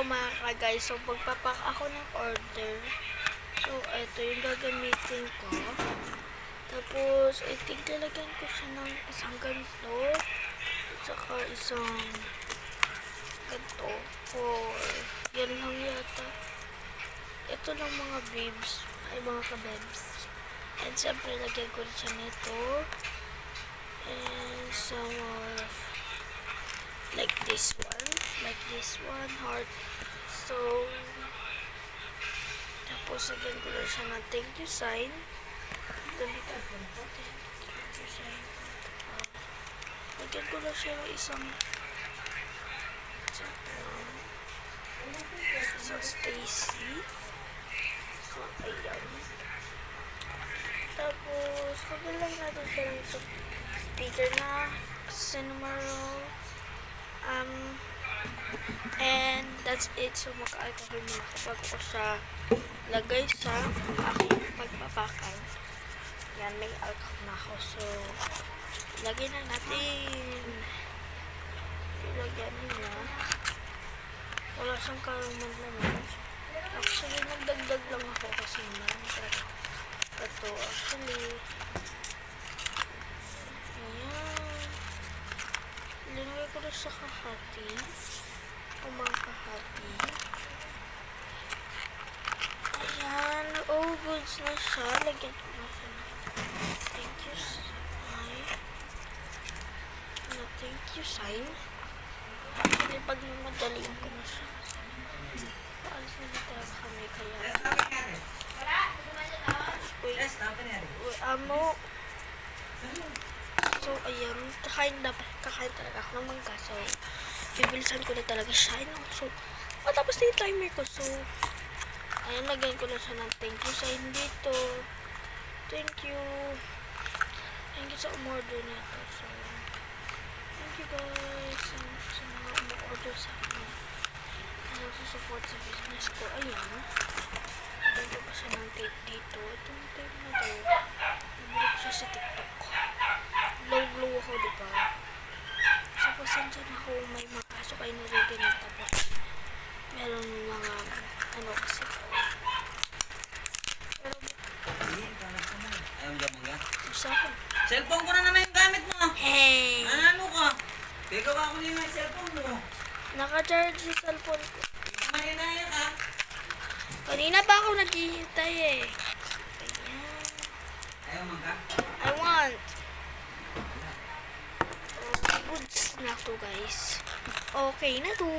Hello mga guys, so magpapak ako ng order. So ito yung gagamitin ko. Tapos itiglalagyan ko siya ng isang ganito, saka isang ganito, or yan lang yata. Ito lang mga babes, ay mga kabebs. And syempre lagyan ko rin siya nito. And some of like this one heart. So tapos lagyan ko rin siya ng thank you sign. Thank you sign. Lagyan ko lang siya ng isang Stacy. So ayan. Tapos lagyan lang natin siya ng isang sticker na cinema roll. And that's it. So mag-alcohol muna kapag ko siya lagay sa aking pagpapakal. Yan, may alcohol na ako. So lagay na natin. Ilagyan nila. Wala siyang karuman naman. Actually nagdagdag lang ako kasi naman. Ito actually linagay ko na sa kahati. Mga kahati. Ayan. Oh, goods na siya. Lagyan ko na siya. Thank you sign. Thank you sign. Actually, pag madaliin ko na siya. Paalis na dito kami kaya. Wait, amo. So, ayan. Kakain talaga ako ng mangga. So, bibilisan ko na talaga siya. So, matapos na yung timer ko. So, ayan, lagyan ko na siya ng thank you sign dito. Thank you. Thank you sa umorder nito. So, thank you guys. Sa mga umorder sa akin. Nagsusupport sa business ko. Ayan. Lagyan ko pa siya ng tape dito. Itong tape na to. Nabili ko siya sa TikTok. Glow ako, diba? So, pasensya na ako may makasok ay naritin na tapos meron mga ano kasi pero ayaw dyan mga usapan. cellphone ko na naman yung gamit mo. Hey! Ano ka? Teka ba ako niyo yung cellphone mo? Naka-charge yung cellphone ko. Mahinaya ka. Kanina pa ako naghihintay eh. Ayan. Ayaw mga I want. Goods na to guys. Okay na to.